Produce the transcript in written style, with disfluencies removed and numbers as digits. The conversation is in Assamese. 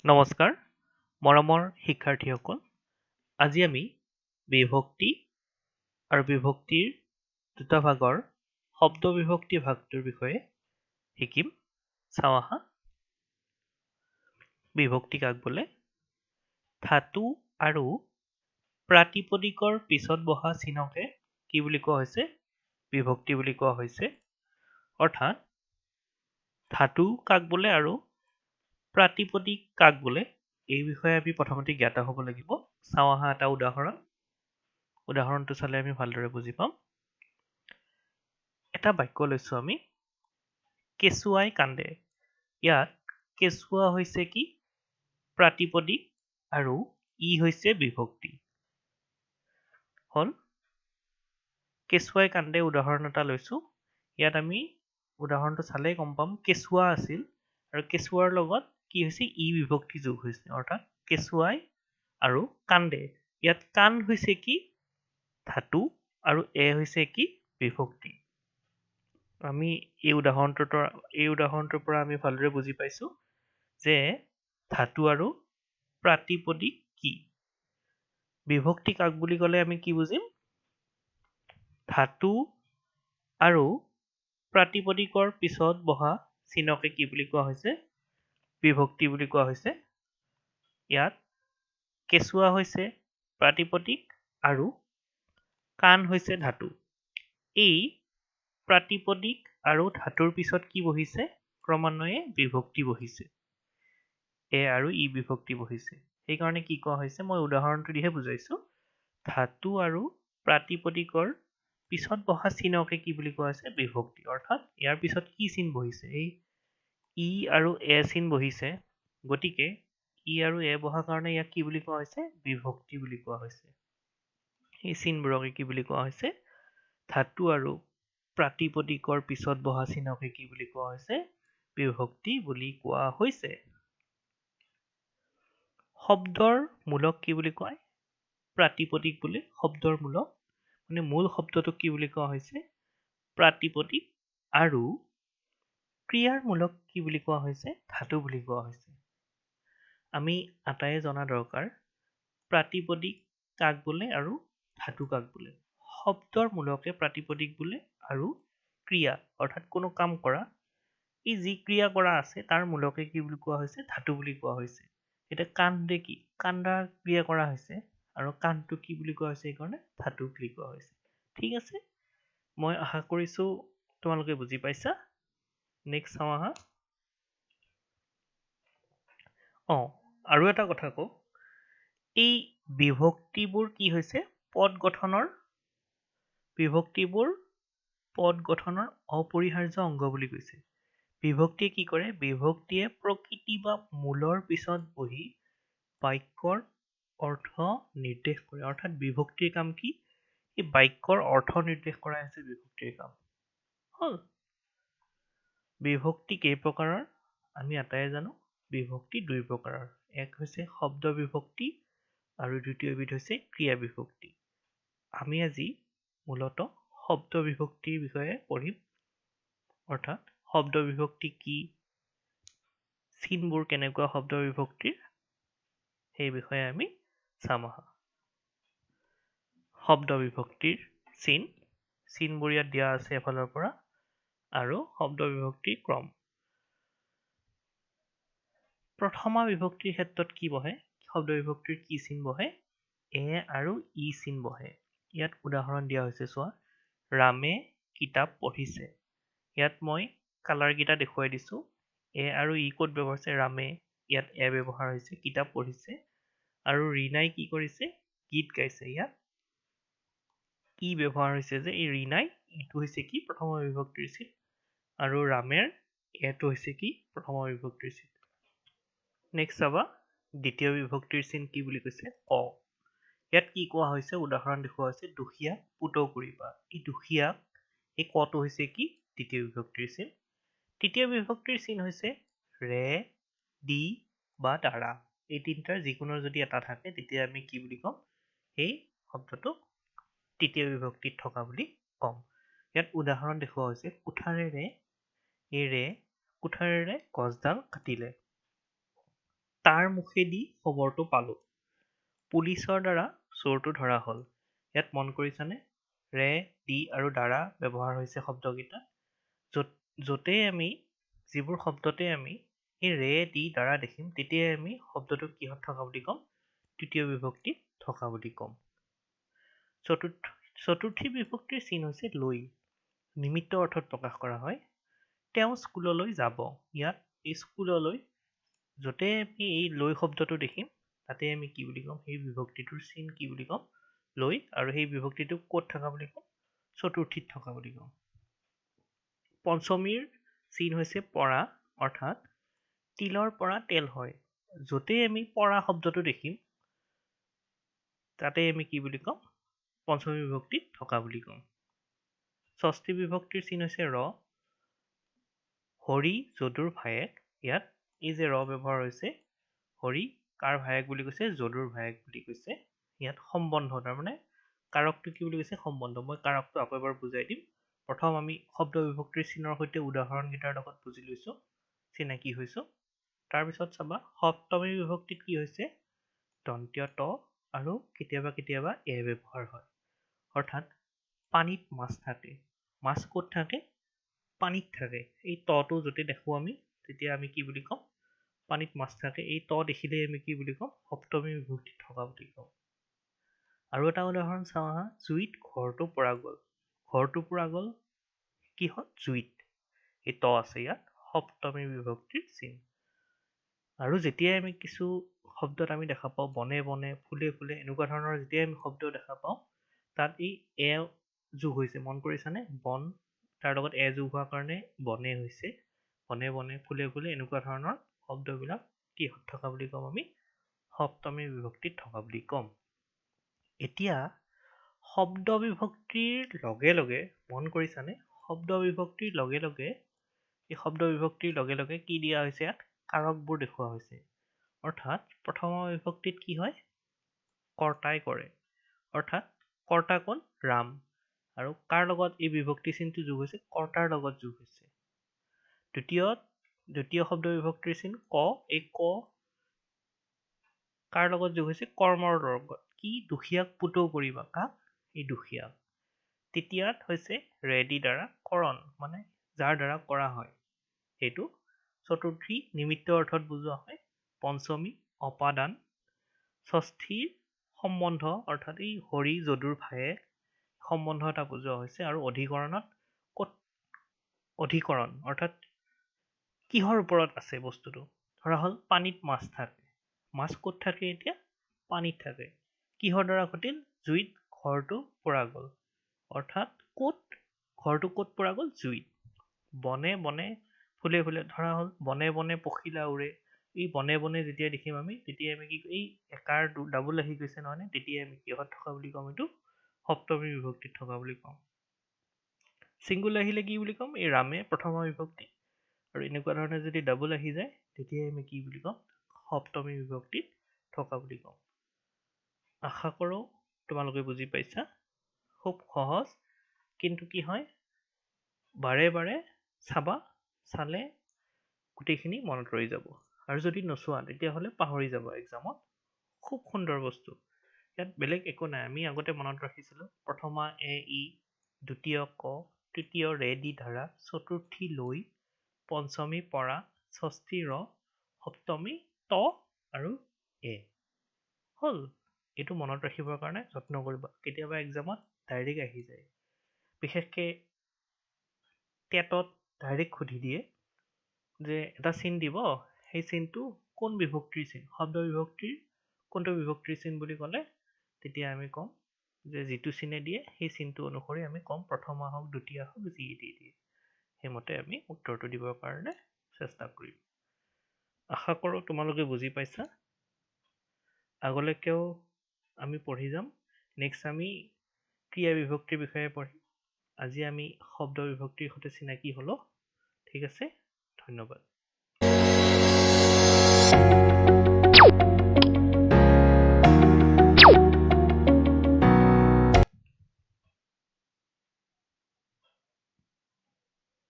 নমস্কাৰ মৰমৰ শিক্ষাৰ্থীসকল আজি আমি বিভক্তি আৰু বিভক্তিৰ দুটা ভাগৰ শব্দ বিভক্তি ভাগটোৰ বিষয়ে শিকিম চাওঁ আহা বিভক্তি কাক বোলে ধাতু আৰু প্ৰাতিপদিকৰ পিছত বহা চিহ্নকে কি বুলি কোৱা হৈছে বিভক্তি বুলি কোৱা হৈছে অৰ্থাৎ ধাতু কাক বোলে আৰু প্ৰাতিপদিক কাক বোলে এই বিষয়ে আমি প্ৰথমতে জ্ঞাত হ'ব লাগিব চাওঁ আহা এটা উদাহৰণটো চালে আমি ভালদৰে বুজি পাম এটা বাক্য লৈছো আমি কেঁচুৱাই কান্দে ইয়াত কেঁচুৱা হৈছে কি প্ৰাতিপদিক আৰু ই হৈছে বিভক্তি হ'ল কেঁচুৱাই কান্দে উদাহৰণ এটা লৈছো ইয়াত আমি উদাহৰণটো চালেই গম পাম কেঁচুৱা আছিল আৰু কেঁচুৱাৰ লগত কি হৈছে ই বিভক্তি যোগ হৈছে অৰ্থাৎ কেঁচুৱাই আৰু কান্দে ইয়াত কান হৈছে কি ধাতু আৰু এ হৈছে কি বিভক্তি আমি এই উদাহৰণটোৰ পৰা আমি ভালদৰে বুজি পাইছো যে ধাতু আৰু প্ৰাতিপদিক কি বিভক্তি কাক বুলি ক'লে আমি কি বুজিম ধাতু আৰু প্ৰাতিপদিকৰ পিছত বহা চিহ্নকে কি বুলি কোৱা হৈছে বিভক্তি বুলি কোৱা হৈছে ইয়াত কেঁচুৱা হৈছে প্ৰাতিপদিক আৰু কাণ হৈছে ধাতু এই প্ৰাতিপদিক আৰু ধাতুৰ পিছত কি বহিছে ক্ৰমান্বয়ে বিভক্তি বহিছে এ আৰু ই বিভক্তি বহিছে সেইকাৰণে কি কোৱা হৈছে মই উদাহৰণটো দিহে বুজাইছো ধাতু আৰু প্ৰাতিপদিকৰ পিছত বহা চিহ্নকে কি বুলি কোৱা হৈছে বিভক্তি অৰ্থাৎ ইয়াৰ পিছত কি চিন বহিছে এই ই আৰু এ চিন বহিছে গতিকে ই আৰু এ বহাৰ কাৰণে ইয়াক কি বুলি কোৱা হৈছে বিভক্তি বুলি কোৱা হৈছে এই চিনবোৰকে কি বুলি কোৱা হৈছে ধাতু আৰু প্ৰাতিপদিকৰ পিছত বহা চিহ্নকে কি বুলি কোৱা হৈছে বিভক্তি বুলি কোৱা হৈছে শব্দৰ মূলক কি বুলি কয় প্ৰাতিপদিক বোলে শব্দৰ মূলক মানে মূল শব্দটোক কি বুলি কোৱা হৈছে প্ৰাতিপদিক আৰু ক্ৰিয়াৰ মূলক কি বুলি কোৱা হৈছে ধাতু বুলি কোৱা হৈছে আমি আটায়ে জনা দৰকাৰ প্ৰাতিপদিক কাক বোলে আৰু ধাতু কাক বোলে শব্দৰ মূলকে প্ৰাতিপদিক বোলে আৰু ক্ৰিয়া অৰ্থাৎ কোনো কাম কৰা এই যি ক্ৰিয়া কৰা আছে তাৰ মূলকে কি বুলি কোৱা হৈছে ধাতু বুলি কোৱা হৈছে এতিয়া কান্দে কি কান্দাৰ ক্ৰিয়া কৰা হৈছে আৰু কাণটো কি বুলি কোৱা হৈছে সেইকাৰণে ধাতু বুলি কোৱা হৈছে ঠিক আছে মই আশা কৰিছো তোমালোকে বুজি পাইছা নেক্সট চাওঁ আহা আৰু এটা কথা কওঁ এই বিভক্তিবোৰ কি হৈছে পদ গঠনৰ অপৰিহাৰ্য অংগ বুলি কৈছে বিভক্তিয়ে কি কৰে বিভক্তিয়ে প্ৰকৃতি বা মূলৰ পিছত বহি বাক্যৰ অৰ্থ নিৰ্দেশ কৰে অৰ্থাৎ বিভক্তিৰ কাম কি এই বাক্যৰ অৰ্থ নিৰ্দেশ কৰা হৈছে বিভক্তিৰ কাম হ'ল বিভক্তি কেই প্ৰকাৰৰ আমি আটায়ে জানো বিভক্তি দুই প্ৰকাৰৰ এক হৈছে শব্দ বিভক্তি আৰু দ্বিতীয়বিধ হৈছে ক্ৰিয়া বিভক্তি আমি আজি মূলত শব্দ বিভক্তিৰ বিষয়ে পঢ়িম অৰ্থাৎ শব্দ বিভক্তি কি চিনবোৰ কেনেকুৱা শব্দ বিভক্তিৰ সেই বিষয়ে আমি চাম আহা শব্দ বিভক্তিৰ চিনবোৰ ইয়াত দিয়া আছে এফালৰ পৰা আৰু শব্দ বিভক্তিৰ ক্ৰম প্ৰথমা বিভক্তিৰ ক্ষেত্ৰত কি বহে শব্দ বিভক্তিৰ কি চিন বহে এ আৰু ই চিন বহে ইয়াত উদাহৰণ দিয়া হৈছে চোৱা ৰামে কিতাপ পঢ়িছে ইয়াত মই কালাৰ কেইটা দেখুৱাই দিছো এ আৰু ই ক'ত ব্যৱহাৰ হৈছে ৰামে ইয়াত এ ব্যৱহাৰ হৈছে কিতাপ পঢ়িছে আৰু ৰীনাই কি কৰিছে গীত গাইছে ইয়াত ই ব্যৱহাৰ হৈছে যে এই ৰীনাই ইটো হৈছে কি প্ৰথমা বিভক্তিৰ চিন আৰু ৰামেৰ এটো হৈছে কি প্ৰথমা বিভক্তিৰ চিন নেক্সট চাবা দ্বিতীয় বিভক্তিৰ চিন কি বুলি কৈছে অ ইয়াত কি কোৱা হৈছে উদাহৰণ দেখুওৱা হৈছে দুখীয়াক পুতৌ কৰিবা এই দুখীয়াক এই কটো হৈছে কি দ্বিতীয় বিভক্তিৰ চিন তৃতীয় বিভক্তিৰ চিন হৈছে ৰে দি বা দ্বাৰা এই তিনিটাৰ যিকোনো যদি এটা থাকে তেতিয়া আমি কি বুলি ক'ম এই শব্দটো তৃতীয় বিভক্তিত থকা বুলি ক'ম ইয়াত উদাহৰণ দেখুওৱা হৈছে কুঠাৰেৰে কুঠাৰেৰে গছডাল কাটিলে তাৰ মুখেদি খবৰটো পালোঁ। পুলিচৰ দ্বাৰা চোৰটো ধৰা হ'ল। ইয়াত মন কৰিছানে? ৰে, দি আৰু দ্বাৰা ব্যৱহাৰ হৈছে শব্দকেইটা। য'তেই আমি যিবোৰ শব্দতে আমি এই ৰে, দি, দ্বাৰা দেখিম তেতিয়াই আমি শব্দটো কিহত থকা বুলি ক'ম? তৃতীয় বিভক্তিত থকা বুলি ক'ম। চতুৰ্থী বিভক্তিৰ চিন হৈছে লৈ। নিমিত্ত অৰ্থত প্ৰকাশ কৰা হয়। তেওঁ স্কুললৈ যাব। ইয়াত এই স্কুললৈ য'তে আমি এই লৈ শব্দটো দেখিম তাতে আমি কি বুলি ক'ম? সেই বিভক্তিটোৰ চিন কি বুলি ক'ম? লৈ। আৰু সেই বিভক্তিটো ক'ত থকা বুলি ক'ম? চতুৰ্থীত থকা বুলি ক'ম। পঞ্চমীৰ চিন হৈছে পৰা, অৰ্থাৎ তিলৰ পৰা তেল হয়। য'তেই আমি পৰা শব্দটো দেখিম তাতে আমি কি বুলি ক'ম? পঞ্চমী বিভক্তিত থকা বুলি ক'ম। ষষ্ঠী বিভক্তিৰ চিন হৈছে ৰ। হৰি যদুৰ ভায়েক। ইয়াত এই যে ৰ ব্যৱহাৰ হৈছে, হৰি কাৰ ভায়েক বুলি কৈছে? যদুৰ ভায়েক বুলি কৈছে। ইয়াত সম্বন্ধ, তাৰমানে কাৰকটো কি বুলি কৈছে? সম্বন্ধ। মই কাৰকটো আকৌ এবাৰ বুজাই দিম। প্ৰথম আমি শব্দ বিভক্তিৰ চিনৰ সৈতে উদাহৰণকেইটাৰ লগত বুজি লৈছোঁ, চিনাকি হৈছোঁ। তাৰপিছত চাবা সপ্তমী বিভক্তিত কি হৈছে? দন্ত্য ত আৰু কেতিয়াবা কেতিয়াবা এ ব্যৱহাৰ হয়। অৰ্থাৎ পানীত মাছ থাকে। মাছ ক'ত থাকে? পানীত থাকে। এই তটো য'তে দেখোঁ আমি তেতিয়া আমি কি বুলি ক'ম? পানীত মাছ থাকে। এই ত দেখিলেই আমি কি বুলি ক'ম? সপ্তমী বিভক্তিত থকা বুলি ক'ম। আৰু এটা উদাহৰণ চাওঁ আহা। জুইত ঘৰটো পৰা গ'ল। ঘৰটো পৰা গ'ল কিহত? জুইত। এই ত আছে ইয়াত সপ্তমী বিভক্তিৰ চিন। আৰু যেতিয়াই আমি কিছু শব্দত আমি দেখা পাওঁ বনে বনে, ফুলে ফুলে, এনেকুৱা ধৰণৰ যেতিয়াই আমি শব্দ দেখা পাওঁ তাত এই এ যোগ হৈছে। মন কৰিছানে? বন তাৰ লগত এ যোগ হোৱাৰ কাৰণে বনে হৈছে। বনে বনে, ফুলে ফুলে, এনেকুৱা ধৰণৰ শব্দবিলাক কিহত থকা বুলি ক'ম আমি? সপ্তমী বিভক্তিত থকা বুলি ক'ম। এতিয়া শব্দ বিভক্তিৰ লগে লগে মন কৰিছানে? শব্দ বিভক্তিৰ লগে লগে এই শব্দ বিভক্তিৰ লগে লগে কি দিয়া হৈছে? ইয়াত কাৰকবোৰ দেখুওৱা হৈছে। অৰ্থাৎ প্ৰথম বিভক্তিত কি হয়? কৰ্তাই কৰে। অৰ্থাৎ কৰ্তা কোন? ৰাম। আৰু কাৰ লগত এই বিভক্তি চিনটো যোগ হৈছে? কৰ্তাৰ লগত যোগ হৈছে। দ্বিতীয় শব্দ বিভক্তিৰ চিন ক। এই ক কাৰ লগত যোগ হৈছে? কৰ্মৰ লগত। কি? দুখীয়াক পুতৌ কৰিবা। কাক? এই দুখীয়াক। তৃতীয়ত হৈছে ৰে দি দ্বাৰা কৰণ, মানে যাৰ দ্বাৰা কৰা হয় সেইটো। চতুৰ্থী নিমিত্ত অৰ্থত বুজোৱা হয়। পঞ্চমী অপাদান। ষষ্ঠীৰ সম্বন্ধ, অৰ্থাৎ এই হৰি যদুৰ ভায়েক, সম্বন্ধ এটা বুজোৱা হৈছে। আৰু অধিকৰণত ক'ত? অধিকৰণ, অৰ্থাৎ কিহৰ ওপৰত আছে বস্তুটো? ধৰা হ'ল পানীত মাছ থাকে। মাছ ক'ত থাকে এতিয়া? পানীত থাকে। কিহৰ দ্বাৰা ঘটিল? জুইত ঘৰটো পৰা গ'ল। অৰ্থাৎ ক'ত? ঘৰটো ক'ত পৰা গ'ল? জুইত। বনে বনে, ফুলে ফুলে, ধৰা হ'ল বনে বনে পখিলা উৰে। এই বনে বনে যেতিয়া দেখিম আমি তেতিয়াই আমি কি এই একাৰ ডাবুল আহি গৈছে নহয়নে? তেতিয়াই আমি কিহত থকা বুলি ক'ম? এইটো সপ্তমী বিভক্তিত থকা বুলি ক'ম। ছিংগুল আহিলে কি বুলি ক'ম? এই ৰামে প্ৰথম বিভক্তি। আৰু এনেকুৱা ধৰণে যদি ডাবুল আহি যায় তেতিয়াই আমি কি বুলি ক'ম? সপ্তমী বিভক্তিত থকা বুলি ক'ম। আশা কৰোঁ তোমালোকে বুজি পাইছা। খুব সহজ, কিন্তু কি হয় বাৰে বাৰে চাবা, চালে গোটেইখিনি মনত ৰৈ যাব। আৰু যদি নোচোৱা তেতিয়াহ'লে পাহৰি যাব এক্সামত। খুব সুন্দৰ বস্তু। ইয়াত বেলেগ একো নাই। আমি আগতে মনত ৰাখিছিলোঁ প্ৰথমা এ ই, দ্বিতীয় ক, তৃতীয় ৰে দি ধাৰা, চতুৰ্থী লৈ, পঞ্চমী পৰা, ষষ্ঠী ৰ, সপ্তমী ত আৰু এ। হ'ল। এইটো মনত ৰাখিবৰ কাৰণে যত্ন কৰিবা। কেতিয়াবা এক্সামত ডাইৰেক্ট আহি যায়। বিশেষকৈ টেটত ডাইৰেক্ট সুধি দিয়ে যে এটা চিন দিব, সেই চিনটো কোন বিভক্তিৰ চিন? শব্দ বিভক্তিৰ কোনটো বিভক্তিৰ চিন বুলি ক'লে তেতিয়া আমি ক'ম যে যিটো চিনে দিয়ে সেই চিনটো অনুসৰি আমি ক'ম প্ৰথমা হওক, দ্বিতীয় হওক, যি দি দিয়ে। সেইমতে আমি উত্তৰটো দিবৰ কাৰণে চেষ্টা কৰিম। আশা কৰোঁ তোমালোকে বুজি পাইছা। আগলৈকেও আমি পঢ়ি যাম। নেক্সট আমি ক্ৰিয়া বিভক্তিৰ বিষয়ে পঢ়িম। আজি আমি শব্দ বিভক্তিৰ সৈতে চিনাকি হ'লো। ঠিক আছে, ধন্যবাদ।